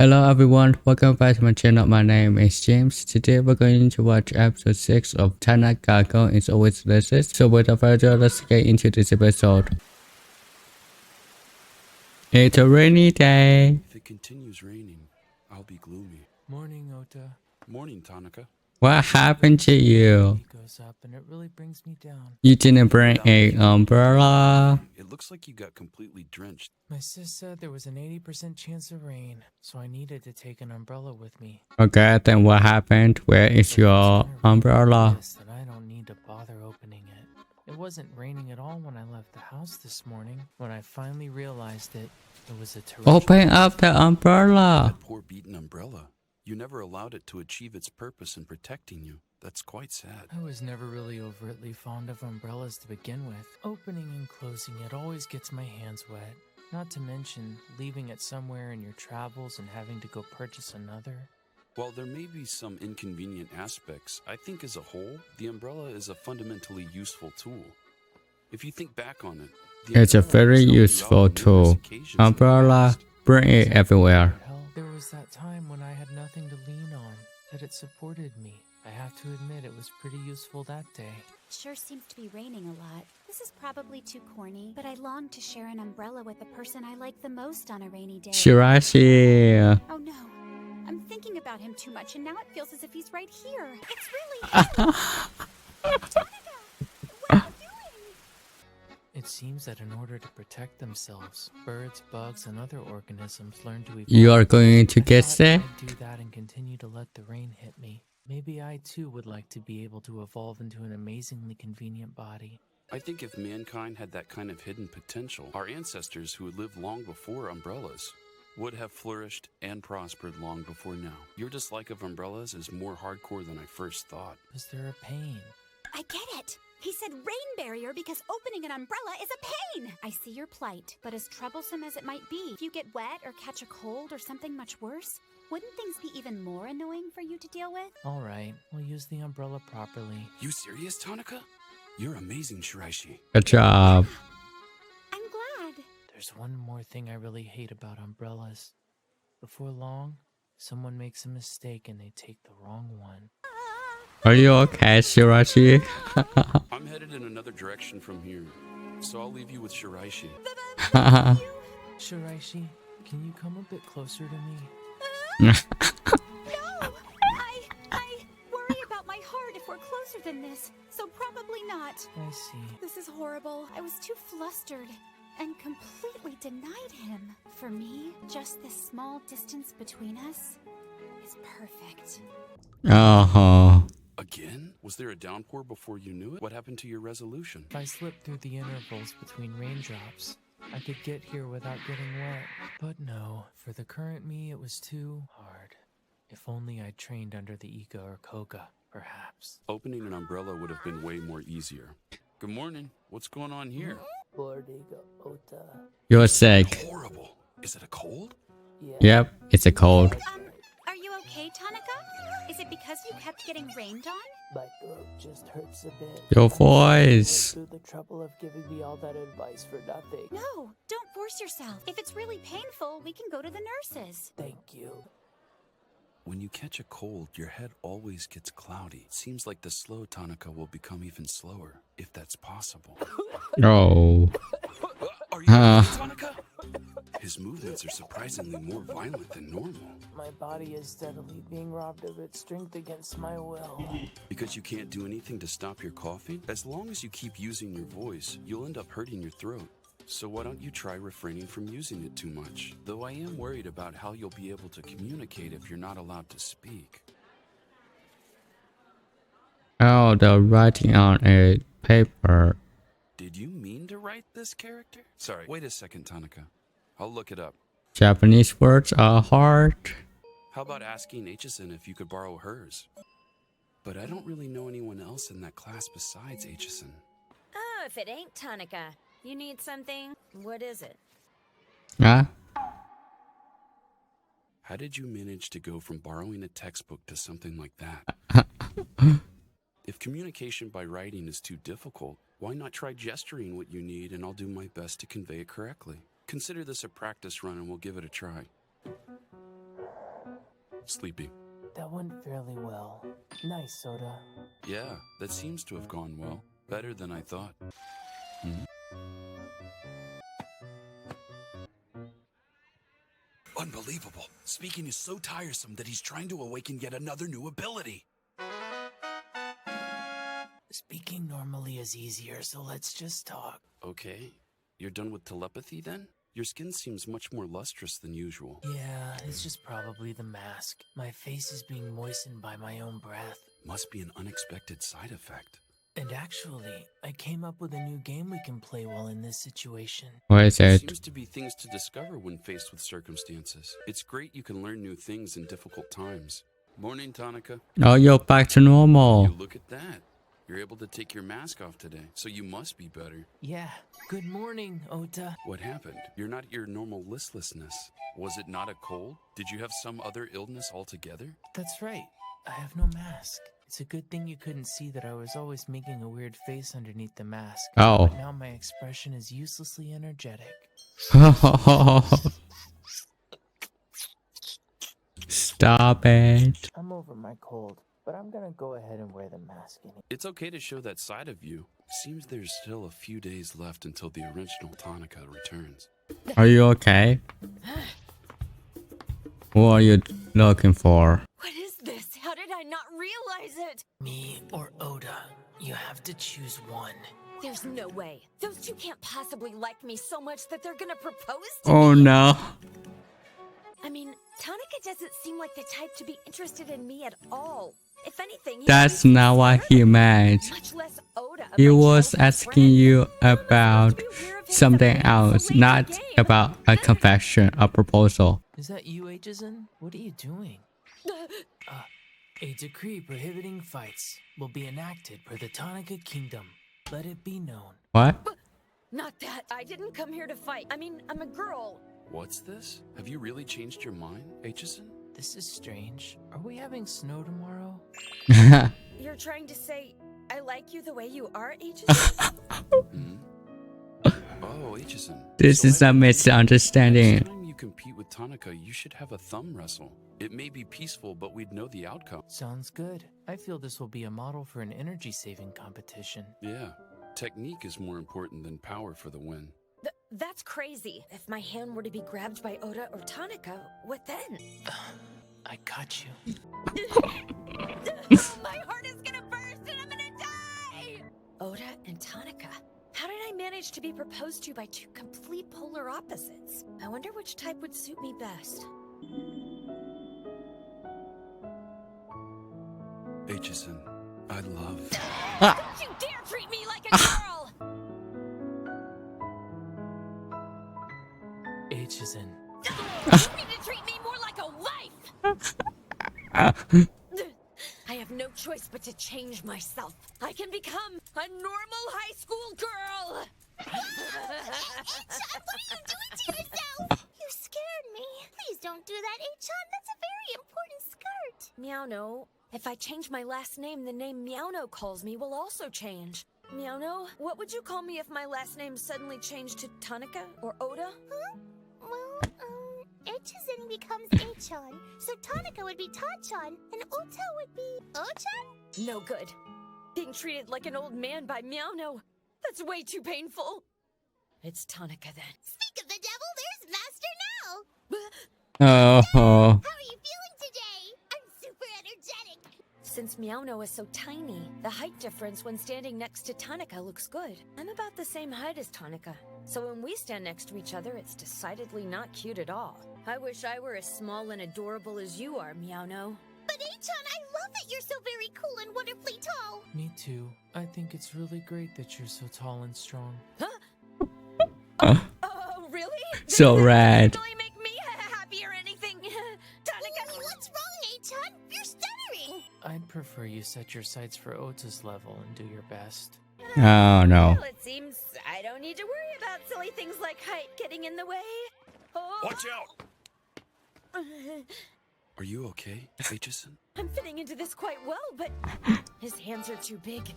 Hello everyone, welcome back to my channel. My name is James. Today we're going to watch episode 6 of Tanaka-Kun is always Listless. So without further ado, let's get into this episode. It's a rainy day. If it continues raining, I'll be gloomy. Morning, Ota. Morning, Tanaka. What happened to you? It goes up and it really brings me down. You didn't bring an umbrella? It looks like you got completely drenched. My sis said there was an 80% chance of rain, so I needed to take an umbrella with me. Okay, then what happened? Where is your umbrella? That I don't need to bother opening it. It wasn't raining at all when I left the house this morning. When I finally realized it was a terrestrial... Open up the umbrella. That poor beaten umbrella. You never allowed it to achieve its purpose in protecting you. That's quite sad. I was never really overtly fond of umbrellas to begin with. Opening and closing it always gets my hands wet. Not to mention leaving it somewhere in your travels and having to go purchase another. While there may be some inconvenient aspects, I think as a whole, the umbrella is a fundamentally useful tool. If you think back on it, It's a very useful tool. Umbrella, bring it everywhere. There was that time when I had nothing to lean on, that it supported me. I have to admit it was pretty useful that day. Sure seems to be raining a lot. This is probably too corny, but I long to share an umbrella with the person I like the most on a rainy day. Shirashi. Oh no. I'm thinking about him too much and now it feels as if he's right here. It's really... Tanaka! What are you doing? It seems that in order to protect themselves, birds, bugs, and other organisms learn to evolve. You are going to get sick? I'd do that and continue to let the rain hit me. Maybe I too would like to be able to evolve into an amazingly convenient body. I think if mankind had that kind of hidden potential, our ancestors who had lived long before umbrellas would have flourished and prospered long before now. Your dislike of umbrellas is more hardcore than I first thought. Is there a pain? I get it. He said rain barrier because opening an umbrella is a pain. I see your plight, but as troublesome as it might be, if you get wet or catch a cold or something much worse, wouldn't things be even more annoying for you to deal with? All right, we'll use the umbrella properly. You serious, Tanaka? You're amazing, Shiraishi. Good job. I'm glad. There's one more thing I really hate about umbrellas. Before long, someone makes a mistake and they take the wrong one. Are you okay, Shirashi? I'm headed in another direction from here, so I'll leave you with Shiraishi. Shiraishi, can you come a bit closer to me? No! I worry about my heart if we're closer than this, so probably not. I see. This is horrible. I was too flustered and completely denied him. For me, just this small distance between us is perfect. Uh-huh. Again? Was there a downpour before you knew it? What happened to your resolution? If I slipped through the intervals between raindrops, I could get here without getting wet. But no, for the current me, it was too hard. If only I'd trained under the Iga or Koga, perhaps. Opening an umbrella would have been way more easier. Good morning. What's going on here? You're sick. Horrible. Is it a cold? Yep, it's a cold. Are you okay, Tanaka? Is it because you kept getting rained on? My throat just hurts a bit. Your voice. Through the trouble of giving me all that advice for nothing. No, don't force yourself. If it's really painful, we can go to the nurses. Thank you. When you catch a cold, your head always gets cloudy. Seems like the slow Tanaka will become even slower, if that's possible. Oh. Are you okay, Tanaka? His movements are surprisingly more violent than normal. My body is steadily being robbed of its strength against my will. Because you can't do anything to stop your coughing? As long as you keep using your voice, you'll end up hurting your throat. So why don't you try refraining from using it too much? Though I am worried about how you'll be able to communicate if you're not allowed to speak. Oh, the writing on a paper. Did you mean to write this character? Sorry, wait a second, Tanaka. I'll look it up. Japanese words are hard. How about asking Aitchison if you could borrow hers? But I don't really know anyone else in that class besides Aitchison. Oh, if it ain't Tanaka. You need something? What is it? Huh? How did you manage to go from borrowing a textbook to something like that? If communication by writing is too difficult, why not try gesturing what you need and I'll do my best to convey it correctly? Consider this a practice run and we'll give it a try. sleepy? That went fairly well. Nice, Oda. Yeah, that seems to have gone well. Better than I thought. Unbelievable. Speaking is so tiresome that he's trying to awaken yet another new ability. Speaking normally is easier, so let's just talk. Okay. You're done with telepathy then? Your skin seems much more lustrous than usual. Yeah, it's just probably the mask. My face is being moistened by my own breath. Must be an unexpected side effect. And actually, I came up with a new game we can play while in this situation. What is There it? seems to be things to discover when faced with circumstances. It's great you can learn new things in difficult times. Morning, Tanaka. Oh, you're back to normal. You look at that. You're able to take your mask off today, so you must be better. Yeah, good morning, Ota. What happened? You're not at your normal listlessness. Was it not a cold? Did you have some other illness altogether? That's right. I have no mask. It's a good thing you couldn't see that I was always making a weird face underneath the mask. Oh. But now my expression is uselessly energetic. Stop it. I'm over my cold, but I'm gonna go ahead and wear the mask anyway. It's okay to show that side of you. Seems there's still a few days left until the original Tanaka returns. Are you okay? What are you looking for? What is this? How did I not realize it? Me or Oda, you have to choose one. There's no way. Those two can't possibly like me so much that they're gonna propose to Oh me. no. I mean, Tanaka doesn't seem like the type to be interested in me at all. If anything, That's not what he meant. much less Oda. He my was childhood asking friend. you Who am I about supposed to be aware of him something except for else, it's a late not game? about a confession, a proposal. Is that you, Aijisen? What are you doing? A decree prohibiting fights will be enacted per the Tanaka Kingdom. Let it be known. What? Not that. I didn't come here to fight. I mean, I'm a girl. What's this? Have you really changed your mind, Aitchison? This is strange. Are we having snow tomorrow? You're trying to say I like you the way you are, Aegis? Oh, Aitchison. This is a Next misunderstanding. time you compete with Tanaka, you should have a thumb wrestle. It may be peaceful, but we'd know the outcome. Sounds good. I feel this will be a model for an energy-saving competition. Yeah. Technique is more important than power for the win. That's crazy. If my hand were to be grabbed by Oda or Tanaka, what then? I got you. My heart is gonna burst and I'm gonna die! Oda and Tanaka. How did I manage to be proposed to by two complete polar opposites? I wonder which type would suit me best. Aitchison, I love... Don't you dare treat me like a girl! Aijisen. You need to treat me more like a wife! I have no choice but to change myself. I can become a normal high school girl! What are you doing to yourself? You scared me. Please don't do that, Achan. That's a very important skirt. Meowno. If I change my last name, the name Meowno calls me will also change. Meowno, what would you call me if my last name suddenly changed to Tanaka or Oda? Huh? Well, Echizen becomes Achan, so Tanaka would be Tachan, and Ota would be Ochan? No good. Being treated like an old man by Meowno. That's way too painful. It's Tanaka then. Speak of the devil, there's Master now! Oh. How are you feeling today? I'm super energetic. Since Meowno is so tiny, the height difference when standing next to Tanaka looks good. I'm about the same height as Tanaka, so when we stand next to each other, it's decidedly not cute at all. I wish I were as small and adorable as you are, Meowno. But Achan, I love that you're so very cool and wonderfully tall. Me too. I think it's really great that you're so tall and strong. Oh, really? So Does that rad. really make me happy or anything? Tanaka! What's wrong, Achan? You're stuttering. I'd prefer you set your sights for Ota's level and do your best. Oh no. Well, it seems I don't need to worry about silly things like height getting in the way. Oh. Watch out! Are you okay, Aitchison? I'm fitting into this quite well, but his hands are too big.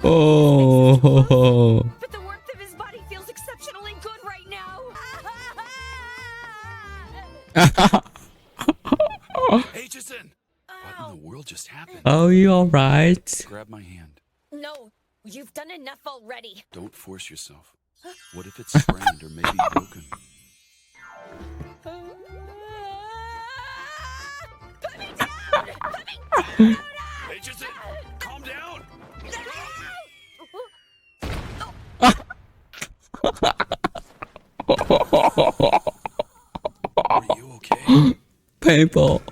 Oh. But the warmth of his body feels exceptionally good right now. Aitchison! What in the world just happened? Oh, you alright? Grab my hand. No, you've done enough already. Don't force yourself. What if it's sprained or maybe broken? Put me down! Put me down! Aitchison! Calm down! Are you okay? Painful.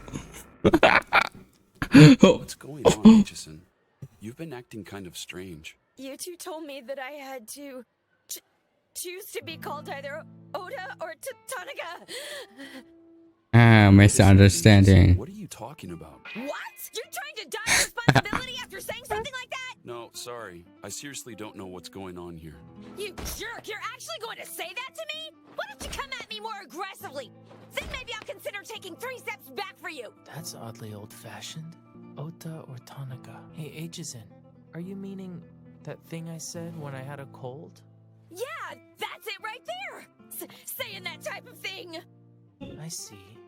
What's going on, Aitchison? You've been acting kind of strange. You two told me that I had to choose to be called either Oda or Tanaka. Misunderstanding. What are you talking about? What? You're trying to dodge responsibility after saying something like that? No, sorry. I seriously don't know what's going on here. You jerk! You're actually going to say that to me? Why don't you come at me more aggressively? Then maybe I'll consider taking 3 steps back for you. That's oddly old-fashioned. Ota or Tanaka. Hey, Aitchison, are you meaning that thing I said when I had a cold? Yeah, that's it right there. Saying that type of thing. I see.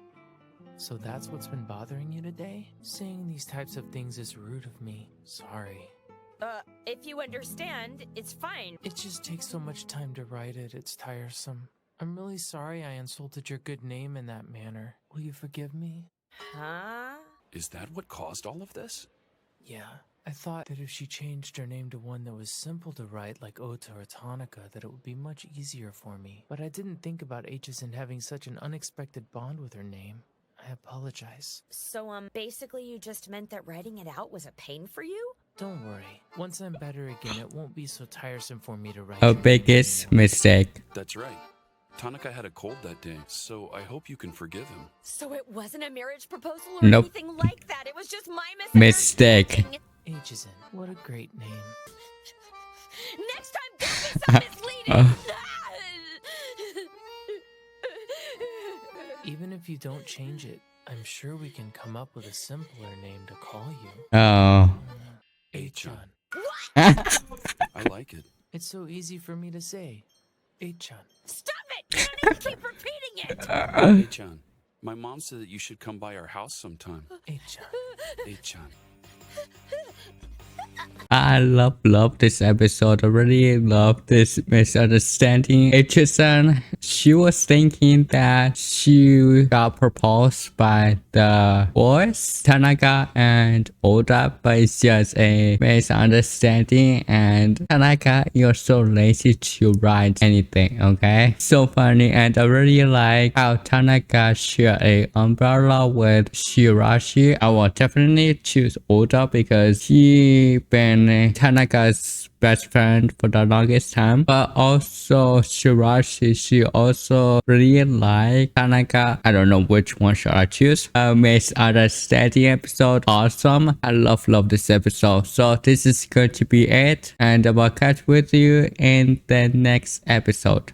So that's what's been bothering you today? Saying these types of things is rude of me. Sorry. If you understand, it's fine. It just takes so much time to write it, it's tiresome. I'm really sorry I insulted your good name in that manner. Will you forgive me? Huh? Is that what caused all of this? Yeah. I thought that if she changed her name to one that was simple to write like Ota or Tanaka, that it would be much easier for me. But I didn't think about Aitchison having such an unexpected bond with her name. I apologize. So, basically you just meant that writing it out was a pain for you? Don't worry. Once I'm better again, it won't be so tiresome for me to write. Her your name biggest anymore. mistake. That's right. Tanaka had a cold that day, so I hope you can forgive him. So it wasn't a marriage proposal or Nope. anything like that. It was just my Mistake. misunderstanding. Aitchison, what a great name. Next time, don't be so misleading. Even if you don't change it, I'm sure we can come up with a simpler name to call you. Oh. Aichan. I like it. It's so easy for me to say. Aichan. Stop it! You don't need to keep repeating it. Hey, Chan. My mom said that you should come by our house sometime. Aichan. Hey, Chan. I love this episode. I really love this misunderstanding. Aitchison, she was thinking that she got proposed by the boys, Tanaka and Oda, but it's just a misunderstanding. And Tanaka, you're so lazy to write anything, okay? So funny, and I really like how Tanaka share a umbrella with Shirashi. I will definitely choose Oda because he been Tanaka's best friend for the longest time, but also Shirashi, she also really like Tanaka. I don't know which one should I choose. Misunderstanding episode, awesome. I love this episode. So this is going to be it, and I will catch with you in the next episode.